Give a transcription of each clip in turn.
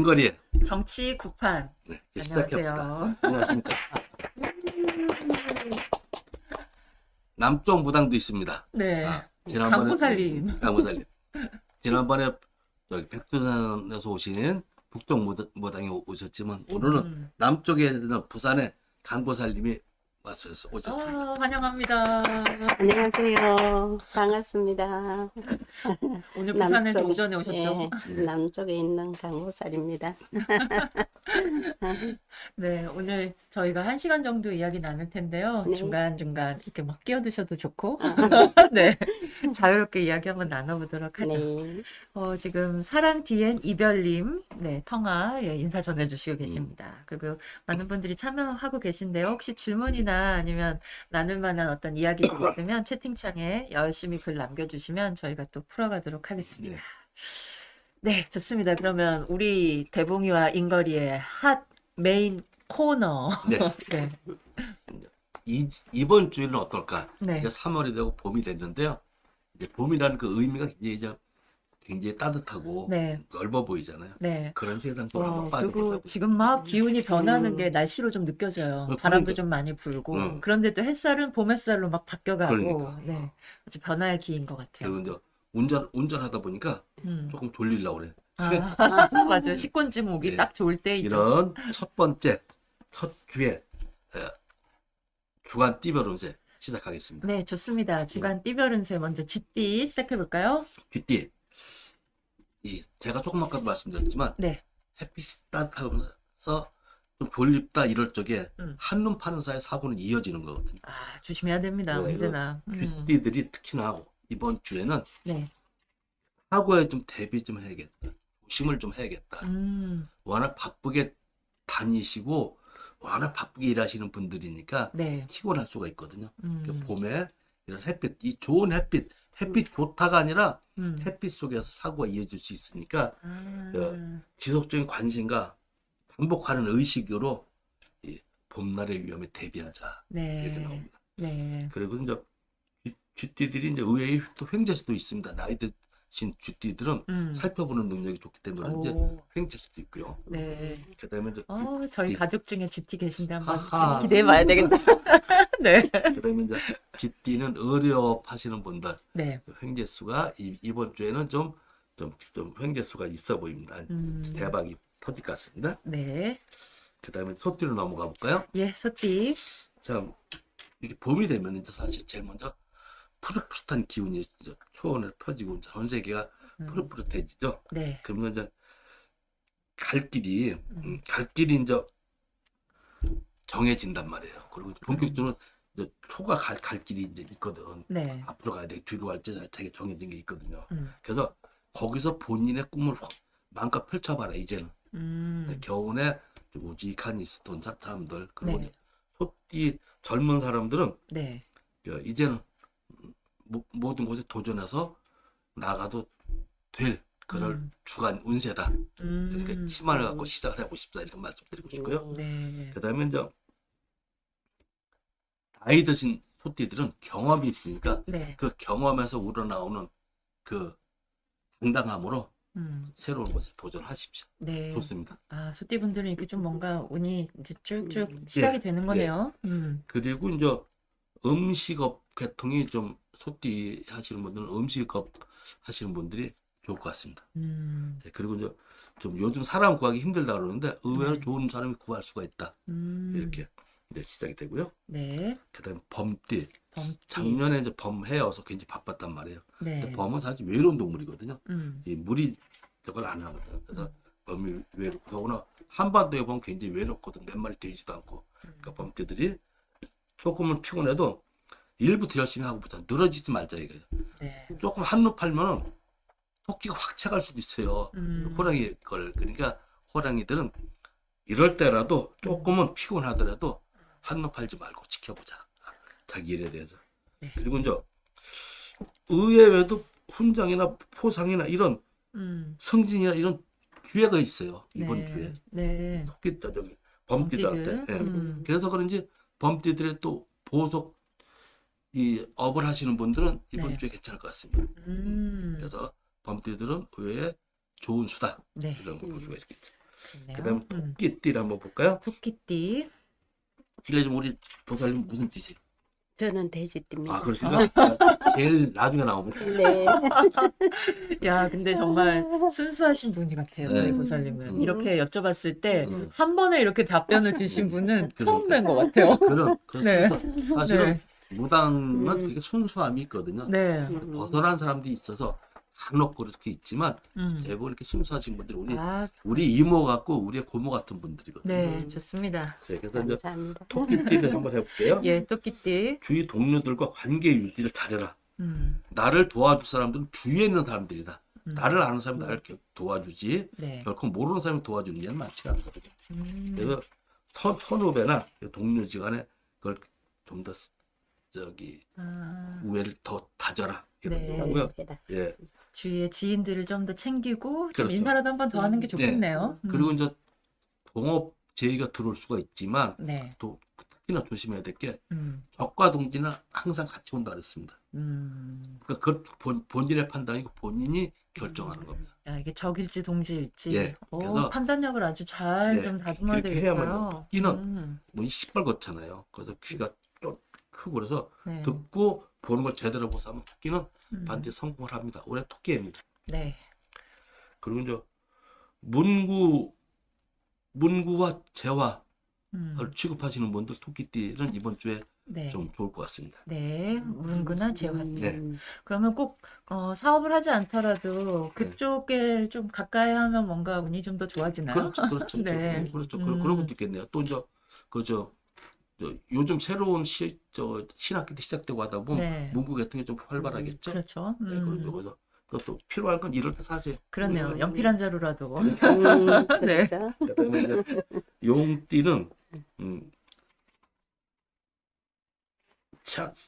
인거리에 정치 구판. 네, 이제 시작해봅시다. 안녕하세요. 안녕하십니까. 남쪽 무당도 있습니다. 네. 지난번에 강고 살림. 강호살림. 지난번에 저기 백두산에서 오신 북쪽 무당이 오셨지만 오늘은 남쪽에 있는 부산의 강보살님이 오셨습니다. 환영합니다. 안녕하세요. 반갑습니다. 오늘 부산에서 오전에 오셨죠? 예, 남쪽에 있는 강호살입니다. 네, 오늘 저희가 1시간 정도 이야기 나눌 텐데요. 네. 중간중간 이렇게 막 끼어드셔도 좋고, 네, 자유롭게 이야기 한번 나눠보도록 하죠. 네. 지금 사랑 뒤엔 이별님, 네, 통화, 예, 인사 전해주시고 계십니다. 그리고 많은 분들이 참여하고 계신데요. 혹시 질문이나 아니면 나눌 만한 어떤 이야기가 있으면 채팅창에 열심히 글 남겨주시면 저희가 또 풀어가도록 하겠습니다. 네, 좋습니다. 그러면 우리 대봉이와 인거리의 핫 메인 코너. 네. 네, 이번 주에는 어떨까? 네. 이제 3월이 되고 봄이 됐는데요. 이제 봄이라는 그 의미가 굉장히 따뜻하고 네. 넓어 보이잖아요. 네. 그런 세상 속으로 한번 그리고 빠져보자고. 지금 막 기운이 변하는 게 날씨로 좀 느껴져요. 바람도 그러니까. 좀 많이 불고. 응. 그런데 또 햇살은 봄 햇살로 막 바뀌어가고. 그러니까. 네. 아주 변화의 기인 것 같아요. 그리고 이제 운전하다 보니까 음. 조금 졸리려고 그래. 맞아요. 식곤증 오기 네. 딱 좋을 때이죠. 이런 첫 주에 주간 띠별 운세 시작하겠습니다. 네, 좋습니다. 주간 띠별운세 먼저 쥐띠 시작해볼까요? 쥐띠. 제가 조금 아까도 말씀드렸지만 네. 햇빛이 따뜻하면서 좀 졸립다 이럴 적에 음. 한눈 파는 사이 사고는 이어지는 거거든요. 조심해야 됩니다. 네, 언제나. 쥐띠들이 특히나 이번 주에는 네. 사고에 좀 대비 좀 해야겠다. 조심을 좀 해야겠다. 워낙 바쁘게 다니시고 워낙 바쁘게 일하시는 분들이니까 네. 피곤할 수가 있거든요. 음. 봄에 이런 햇빛, 이 좋은 햇빛 좋다가 아니라 음. 햇빛 속에서 사고가 이어질 수 있으니까 아. 지속적인 관심과 반복하는 의식으로 이 봄날의 위험에 대비하자 이렇게 네. 나옵니다. 네. 그리고 이제 쥐띠들이 이제 의외의 또 횡재 수도 있습니다. 나이 드신 쥐띠들은 살펴보는 능력이 좋기 때문에 이제 오. 횡재 수도 있고요. 네. 그다음에 이제 저희 쥐- 가족 중에 GT 계신데 한번 하하. 기대해봐야 되겠다. 네. 그다음에 이제 쥐띠는 의료업 하시는 분들 네. 횡재 수가 이번 주에는 좀 횡재 수가 있어 보입니다. 대박이 터질 것 같습니다. 네. 그다음에 소띠로 넘어가 볼까요? 예, 소띠. 자, 이게 봄이 되면 이제 사실 제일 먼저 푸릇푸릇한 기운이 이제 초원에 펴지고 이제 전 세계가 푸릇푸릇해지죠. 네. 그러면 이제 갈 길이 이제 정해진단 말이에요. 그리고 본격적으로 이제 초가 갈 길이 이제 있거든. 네. 앞으로 가야 돼, 뒤로 갈지 자기 정해진 게 있거든요. 음. 그래서 거기서 본인의 꿈을 마음껏 펼쳐봐라 이제는. 겨우내 좀 우직한 있었던 사람들 그리고 네. 소띠 젊은 사람들은 네. 이제는 모든 곳에 도전해서 나가도 될 그럴 주간 운세다. 그러니까 치마를 갖고 시작을 해보고 싶다 이렇게 말씀드리고 싶고요. 네. 그다음에 이제 나이 드신 소띠들은 경험이 있으니까 네. 그 경험에서 우러나오는 그 당당함으로 새로운 것에 도전하십시오. 네. 좋습니다. 소띠 분들은 이렇게 좀 뭔가 운이 이제 쭉쭉 시작이 되는 거네요. 그리고 이제 음식업 계통이 좀 소띠 하시는 분들은 음식업 하시는 분들이 좋을 것 같습니다. 네, 그리고 이제 좀 요즘 사람 구하기 힘들다 그러는데 의외로 네. 좋은 사람이 구할 수가 있다. 이렇게 이제 시작이 되고요. 네. 그다음에 범띠. 범띠. 작년에 이제 범해여서 굉장히 바빴단 말이에요. 네. 근데 범은 사실 외로운 동물이거든요. 음. 이 물이 저걸 안 하거든. 그래서 범이 외롭고 더구나 한반도에 보면 굉장히 외롭거든. 몇 마리 되지도 않고. 그러니까 범띠들이 조금은 피곤해도 일부터 열심히 하고 보자. 늘어지지 말자 이거예요. 네. 조금 한눈 팔면은 토끼가 확 채갈 수도 있어요. 호랑이 걸. 그러니까 호랑이들은 이럴 때라도 조금은 피곤하더라도 한눈 팔지 말고 지켜보자. 자기 일에 대해서. 네. 그리고 이제 의외에도 훈장이나 포상이나 이런 승진이나 이런 기회가 있어요. 이번 주에. 네. 토끼 저기 범띠들한테. 범띠들. 예. 그래서 그런지 범띠들의 또 보석 이 업을 하시는 분들은 이번 네. 주에 괜찮을 것 같습니다. 그래서 범띠들은 의외에 좋은 수다. 네. 이런 거 볼 수가 있겠죠. 좋네요. 그다음에 토끼띠를 한번 볼까요? 토끼띠. 실례지만 우리 보살님 무슨 띠세요? 저는 돼지띠입니다. 아, 그러시구나. 제일 나중에 나옵니다. 네. 야, 근데 정말 순수하신 분이 같아요, 네. 우리 보살님은. 이렇게 여쭤봤을 때 음. 한 번에 이렇게 답변을 주신 분은 처음 뵌 것 같아요. 그런 네. 사실은 네. 무당은 되게 순수함이 있거든요. 네. 벗어난 사람들이 있어서 간혹 그렇게 있지만 음. 대부분 이렇게 순수하신 분들이 아, 우리 이모 같고 우리의 고모 같은 분들이거든요. 네, 좋습니다. 네, 그래서 이제 감사합니다. 토끼띠를 한번 해볼게요. 예, 토끼띠. 주위 동료들과 관계 유지를 잘해라. 음. 나를 도와줄 사람들은 주위에 있는 사람들이다. 음. 나를 아는 사람이 나를 이렇게 도와주지 네. 결코 모르는 사람이 도와주는 일은 많지 않거든요. 그래서 음. 선후배나 동료지간에 그걸 좀 더 아, 우애를 더 다져라 이런 네. 거고요. 예. 주위의 지인들을 좀 더 챙기고 좀 그렇죠. 인사라도 한 번 더 하는 게 네. 좋겠네요. 그리고 이제 동업 제의가 들어올 수가 있지만 네. 또 특히나 조심해야 될 게 음. 적과 동지는 항상 같이 온다 그랬습니다. 음. 그러니까 그 본인의 판단이고 본인이 결정하는 겁니다. 야, 이게 적일지 동지일지. 예, 오, 그래서 판단력을 아주 잘 예, 좀 다듬어야 그렇게 해야만요. 되겠어요. 토끼는 뭐이 시뻘겋잖아요. 그래서 귀가 좀 크고 그래서 네. 듣고 보는 걸 제대로 보서 하면 토끼는 음. 반드시 성공을 합니다. 올해 토끼입니다. 네. 그리고 이제 문구와 재화를 음. 취급하시는 분들 토끼띠는 이번 주에 네. 좀 좋을 것 같습니다. 네. 문구나 재화띠. 네. 그러면 꼭 사업을 하지 않더라도 네. 그쪽에 좀 가까이 하면 뭔가 운이 좀 더 좋아지나요? 그렇죠, 그렇죠, 네. 그렇죠. 그런 것도 있겠네요. 또 이제 그저 요즘 새로운 신학기도 시작되고 하다 보면 네. 문구 계통이 좀 활발하겠죠. 그렇죠. 네, 그래서 그것도 필요할 건 이럴 때 사세요. 그렇네요. 연필 한 자루라도. 네. 그렇죠. 그다음에 이제 용띠는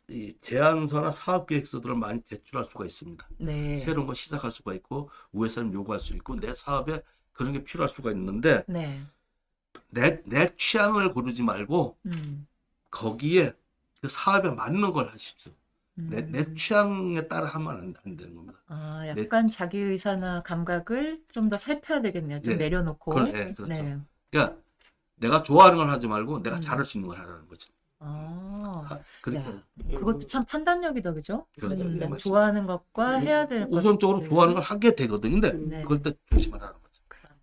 이 제안서나 사업 계획서들을 많이 제출할 수가 있습니다. 네. 새로운 거 시작할 수가 있고 위에 사람 요구할 수 있고 내 사업에 그런 게 필요할 수가 있는데 네. 내 취향을 고르지 말고 거기에 그 사업에 맞는 걸 하십시오. 내 취향에 따라 하면 안 되는 겁니다. 아, 약간 자기 의사나 감각을 좀 더 살펴야 되겠네요. 좀 네. 내려놓고. 그렇죠. 네. 그러니까 내가 좋아하는 걸 하지 말고 내가 잘할 수 있는 걸 하라는 거죠. 아, 그렇게 야, 그것도 참 판단력이다, 그죠? 그렇죠. 네, 맞습니다. 좋아하는 것과 해야 될 우선적으로 것들. 좋아하는 걸 하게 되거든요. 근데 네. 그럴 때 조심하라는 거죠. 그러네.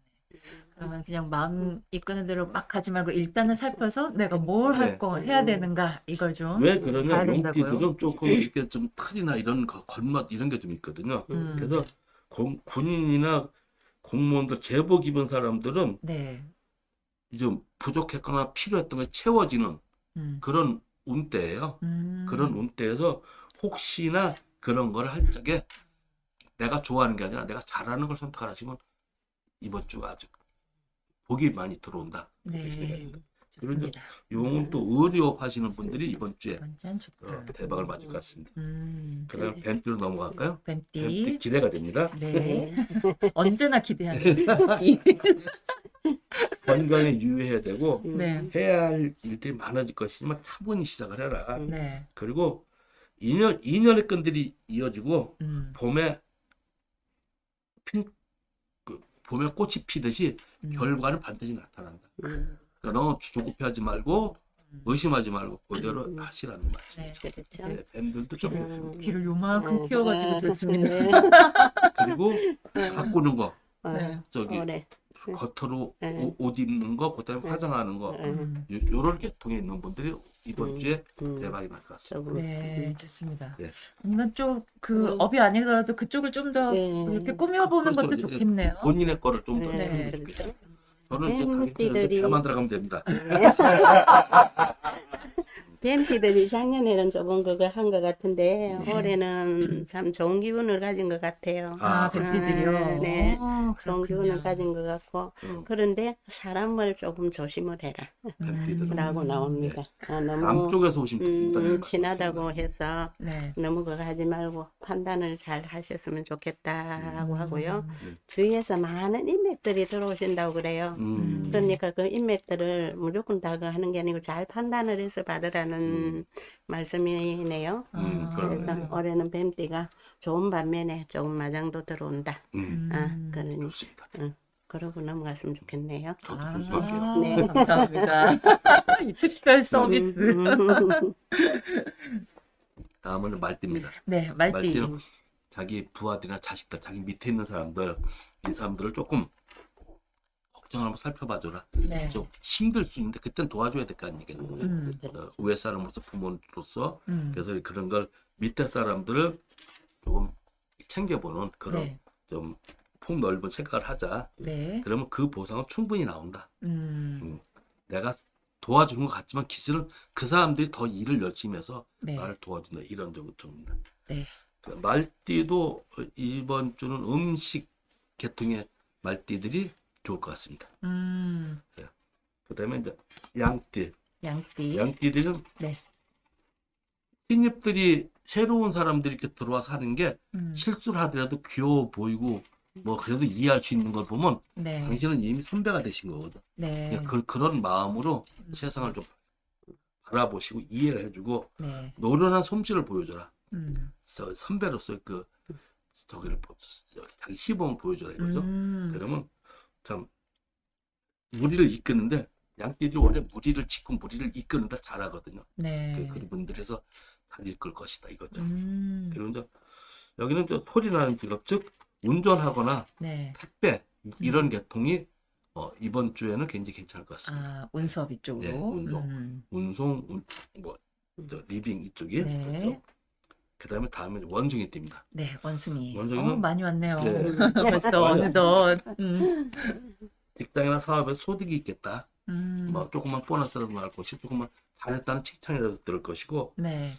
그러면 그냥 마음 이끄는 대로 막 가지 말고 일단은 살펴서 내가 뭘 할 네. 거 해야 되는가 이걸 좀 왜 그러냐? 봐야 된다고요? 용띠들은 조금 이렇게 좀 틀이나 이런 겉멋 이런 게 좀 있거든요. 그래서 군인이나 공무원들 제복 입은 사람들은 네. 좀 부족했거나 필요했던 게 채워지는 음. 그런 운대예요. 그런 운대에서 혹시나 그런 걸 할 적에 내가 좋아하는 게 아니라 내가 잘하는 걸 선택하시면 이번 주가 아주 복이 많이 들어온다. 네. 그리고 좋습니다. 용은 또 의료업 하시는 분들이 이번 주에 완전 좋다. 대박을 맞을 것 같습니다. 그다음 네. 뱀띠로 넘어갈까요? 뱀띠 뱀띠. 기대가 됩니다. 네. 언제나 기대하는 이. 건강에 유의해야 되고 네. 해야 할 일들이 많아질 것이지만 차분히 시작을 해라. 네. 그리고 인연의 끈들이 이어지고 봄에 봄에 꽃이 피듯이 결과는 반드시 나타난다. 그러니까 너무 조급해하지 말고 의심하지 말고 그대로 하시라는 말씀이죠. 네. 그렇죠. 네, 뱀들도 좀 귀를 요만큼 키워가지고 들었습니다. 네. 그리고 가꾸는 거 네. 저기 올해. 겉으로 네. 옷 입는 거 그다음에 화장하는 거 요런 계통에 있는 분들이 이번 주에 대박이 날 것 같습니다. 네, 좋습니다. 네. 아니면 좀그 업이 아니더라도 그쪽을 좀 더 네. 이렇게 꾸며보는 그렇죠. 것도 이제 좋겠네요. 본인의 거를 좀 더 네, 해주면 그렇죠. 좋겠어요. 저는 이제 당신들한테 뱀띠들이 배만 들어가면 됩니다. 뱀피들이 작년에는 조금 그거 한 것 같은데 올해는 참 좋은 기운을 가진 것 같아요. 아, 뱀띠들이요? 네. 어, 좋은 기운을 그렇군요. 가진 것 같고 그런데 사람을 조금 조심을 해라 뱀띠들은 라고 나옵니다. 너무 남쪽에서 오신 분들 친하다고 해서 네. 너무 그거 하지 말고 판단을 잘 하셨으면 좋겠다고 하고요. 네. 주위에서 많은 인맥들이 들어오신다고 그래요. 음. 그러니까 그 인맥들을 무조건 다 그 하는 게 아니고 잘 판단을 해서 받으라는 말씀이네요. 그래서 그러네요. 올해는 뱀띠가 좋은 반면에 조금 마장도 들어온다. 아, 그러니 좋습니다. 그러고 넘어갔으면 좋겠네요. 저도 그럴 수밖에요. 네. 감사합니다. 이 특별 서비스. 다음은 말띠입니다. 네, 말띠. 말띠는 자기 부하들이나 자식들, 자기 밑에 있는 사람들, 이 사람들을 조금 걱정 한번 살펴봐줘라. 네. 좀 힘들 수 있는데 그땐 도와줘야 될 거 아니겠냐. 위에 사람으로서 부모로서 그래서 그런 걸 밑에 사람들을 조금 챙겨보는 그런 네. 좀 폭넓은 생각을 하자. 네. 그러면 그 보상은 충분히 나온다. 음. 내가 도와주는 것 같지만 기술은 그 사람들이 더 일을 열심히 해서 네. 나를 도와준다. 이런 정도입니다. 네. 말띠도 이번 주는 음식 계통의 말띠들이 좋을 것 같습니다. 그다음에 이제 양띠. 양띠. 양띠들은 네. 신입들이 새로운 사람들이 이렇게 들어와서 하는 게 음. 실수를 하더라도 귀여워 보이고 뭐 그래도 이해할 수 있는 걸 보면 네. 당신은 이미 선배가 되신 거거든. 네. 그러니까 그런 마음으로 세상을 좀 바라보시고 이해를 해주고 네. 노련한 솜씨를 보여줘라. 음. 선배로서 그 저기를 자기 시범을 보여줘라 이거죠. 그러면 참 무리를 이끄는데 양띠들이 원래 무리를 짓고 무리를 이끄는데 잘하거든요. 네. 그런 분들에서 잘 이끌 것이다 이거죠. 음. 그리고 이제 여기는 저 소리 나는 직업 즉 운전하거나 네. 택배 이런 계통이 이번 주에는 굉장히 괜찮을 것 같습니다. 아, 운수업 이쪽으로. 네, 운송, 저 리빙 이쪽이. 네. 그다음에 다음에 원숭이 띠입니다. 네, 원숭이. 원숭이는- 많이 왔네요. 네. 벌써 많이 어느덧. 직장이나 사업에서 소득이 있겠다. 음. 뭐 조금만 보너스를 날 것이 조금만 잘했다는 칭찬이라도 들을 것이고 네.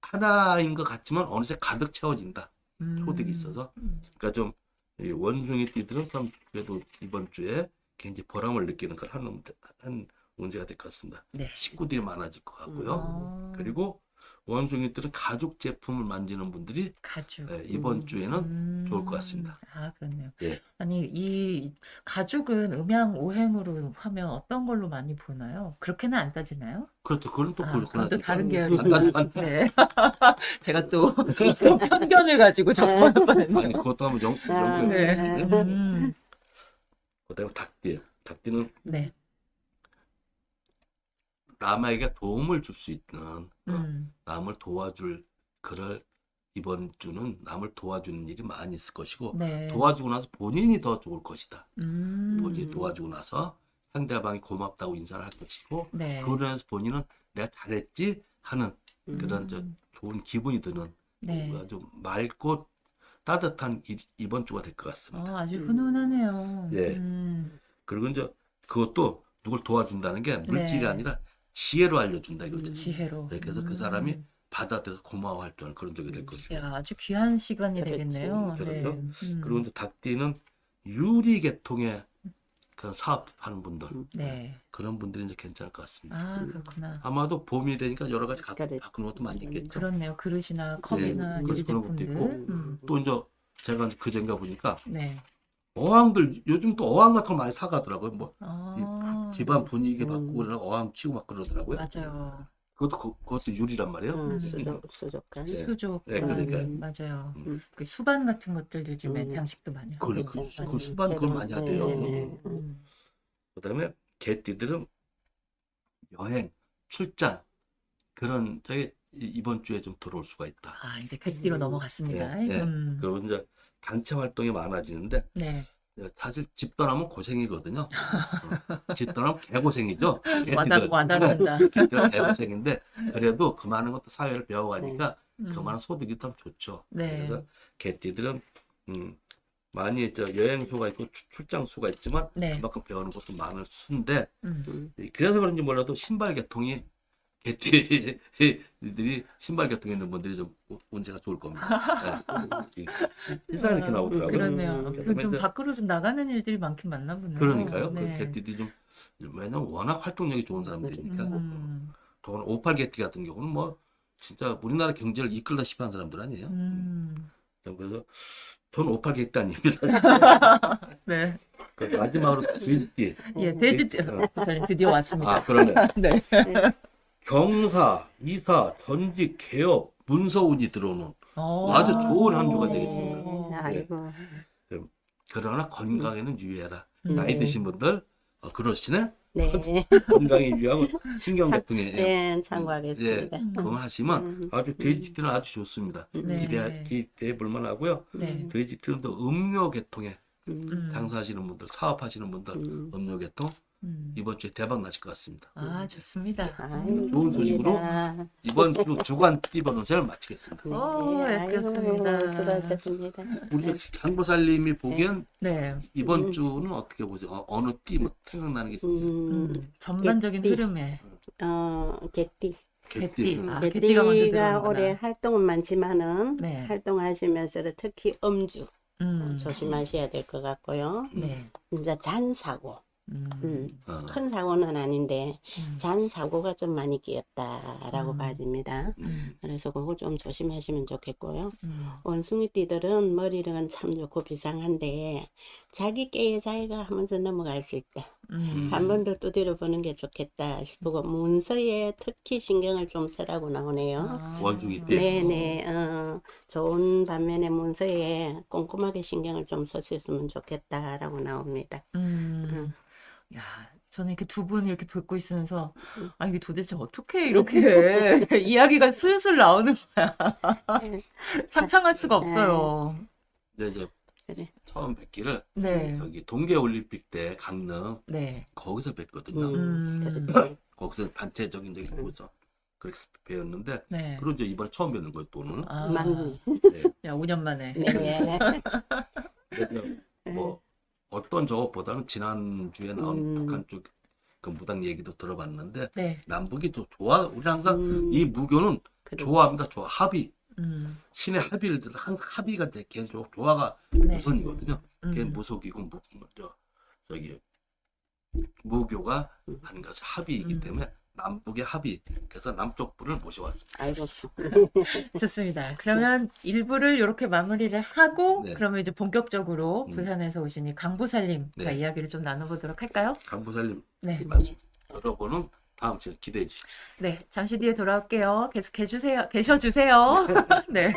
하나인 것 같지만 어느새 가득 채워진다. 음. 소득이 있어서. 그러니까 좀 이 원숭이 띠들은 참 그래도 이번 주에 굉장히 보람을 느끼는 걸 한 문제가 될 것 같습니다. 네. 식구들이 많아질 것 같고요. 그리고 원숭이들은 가죽 제품을 만지는 분들이 가죽. 이번 주에는 좋을 것 같습니다. 아, 그렇네요. 예. 아니, 이 가죽은 음양 오행으로 하면 어떤 걸로 많이 보나요? 그렇게는 안 따지나요? 그렇죠. 그건 또 그렇구나. 그건 또 다른 진짜. 계열이구나. 네. 제가 또 편견을 가지고 접근을 아니 그것도 한번 연구해. 네. 그다음에 닭띠. 닭띠는 네. 남에게 도움을 줄 수 있는 남을 도와줄 그럴 이번 주는 남을 도와주는 일이 많이 있을 것이고 네. 도와주고 나서 본인이 더 좋을 것이다. 음. 본인이 도와주고 나서 상대방이 고맙다고 인사를 할 것이고 네. 그러고 나서 본인은 내가 잘했지 하는 그런 저 좋은 기분이 드는 네. 아주 맑고 따뜻한 이번 주가 될 것 같습니다. 아주 훈훈하네요. 예. 그리고 이제 그것도 누굴 도와준다는 게 물질이 네. 아니라 지혜로 알려준다 이거죠. 지혜로. 네, 그래서 그 사람이 받아들여서 고마워할 줄 아는 그런 적이 될 것이고. 야, 아주 귀한 시간이 그렇지. 되겠네요. 그렇죠. 네. 그리고 이제 닭띠는 유리 계통의 그런 사업하는 분들 네. 그런 분들이 이제 괜찮을 것 같습니다. 아, 그렇구나. 아마도 봄이 되니까 여러 가지 그렇지. 바꾸는 것도 많이 있겠죠. 그렇네요. 그릇이나 컵이나 네, 유리 그런 것도 제품들. 있고. 또 이제 제가 그전가 보니까 네. 어항들 요즘 또 어항 같은 거 많이 사가더라고요. 뭐 아, 집안 분위기 바꾸고 그러나 어항 키우고 막 그러더라고요. 맞아요. 그것도 유리란 말이에요. 수족관. 네. 수족. 네, 그러니까요. 맞아요. 음. 그 수반 같은 것들 요즘에 장식도 많이 하고. 그 수반 그걸 많이 하대요. 네. 그다음에 개띠들은 여행, 출장 그런 저기 이번 주에 좀 들어올 수가 있다. 아, 이제 개띠로 넘어갔습니다. 네, 네. 그리고 이제 단체 활동이 많아지는데 네. 사실 집 떠나면 고생이거든요. 집 떠나면 개고생이죠. 와닿는다. 개띠들 개고생인데 그래도 그만한 것도 사회를 배워가니까 그만한 소득이 참 좋죠. 네. 그래서 개띠들은 많이 여행수가 있고 출장수가 있지만 네. 그만큼 배우는 것도 많을 수인데 음. 그래서 그런지 몰라도 신발 계통이 개띠들이 신발 계통에 있는 분들이 좀 운세가 좋을 겁니다. 네. 세상에 이렇게 나오더라고요. 그렇네요. 그다음에 좀 이제 밖으로 좀 나가는 일들이 많긴 많나 보네요. 그러니까요. 네. 그 개띠들이 좀 왜냐면 워낙 활동력이 좋은 사람들이니까 더구나 58 개띠 같은 경우는 뭐 진짜 우리나라 경제를 이끌다시피 한 사람들 아니에요. 그래서 전 58 개띠 아닙니다. 네. 그 마지막으로 돼지띠. 예, 돼지띠. 저는 드디어 왔습니다. 아, 그러네. 네. 경사, 이사, 전직, 개업, 문서운이 들어오는 아주 좋은 한 주가 되겠습니다. 아이고. 그러나 건강에는 유의해라. 나이 드신 분들 그러시네. 네. 건강에 유하고 신경계통에 네, 참고하겠습니다. 그거 하시면 아주 돼지티는 아주 좋습니다. 네. 기대해 볼 만하고요. 네. 돼지티는 또 음료계통에 음. 장사하시는 분들, 사업하시는 분들, 음료계통 이번 주에 대박 나실 것 같습니다. 아, 좋습니다. 아이고, 좋은 소식으로 감사합니다. 이번 주 주간 띠번호제를 마치겠습니다. 네, 알겠습니다. 아이고, 수고하셨습니다. 우리 강보살님이 보기엔 네. 이번 주는 어떻게 보세요? 어느 띠 뭐 생각나는 게 있으세요? 전반적인 개띠. 흐름에. 개띠. 개띠. 아, 개띠가 먼저 개띠가 들어오는구나. 올해 활동은 많지만은 네. 활동하시면서 특히 음주 음. 조심하셔야 될 것 같고요. 네. 이제 잔사고. 어, 큰 사고는 아닌데 음. 잔 사고가 좀 많이 끼었다라고 봐집니다. 음. 그래서 그거 좀 조심하시면 좋겠고요. 음. 원숭이띠들은 머리는 참 좋고 비상한데 자기 깨에 자기가 하면서 넘어갈 수 있다. 한 번 더 두드려 보는 게 좋겠다 싶고 문서에 특히 신경을 좀 쓰라고 나오네요. 아. 원숭이띠. 네네, 좋은 반면에 문서에 꼼꼼하게 신경을 좀 쓰셨으면 좋겠다라고 나옵니다. 야, 저는 이렇게 두 분 이렇게 뵙고 있으면서 음. 아, 이게 도대체 어떻게 이렇게 이야기가 술술 나오는 거야. 상상할 수가 없어요. 근데 이제 그래. 처음 뵙기를 네. 저기 동계올림픽 때 강릉 네. 거기서 뵀거든요. 그렇죠. 거기서 단체적인 적이 보죠. 그렇게 배웠는데 네. 그리고 이제 이번에 처음 뵙는 거예요 또는. 아, 맞네. 네. 야, 5년 만에. 네. 근데 뭐 어떤 저것보다는 지난주에 나온 북한 쪽 그 무당 얘기도 들어봤는데 네. 남북이 또 좋아. 우리 항상 이 무교는 그래. 좋아합니다. 좋아. 합의. 신의 합의를 항상 합의가 돼. 계속 조화가 네. 우선이거든요. 그게 무속이고 저기 무교가 하는 것이 합의이기 때문에 남북의 합의. 그래서 남쪽 분을 모셔왔습니다. 아이고. 좋습니다. 그러면 일부를 이렇게 마무리를 하고 네. 그러면 이제 본격적으로 부산에서 오시니 강보살님과 네. 이야기를 좀 나눠보도록 할까요? 강보살님 네. 말씀 여러분은 다음 주에 기대해 주십시오. 네. 잠시 뒤에 돌아올게요. 계속 계셔주세요. 네.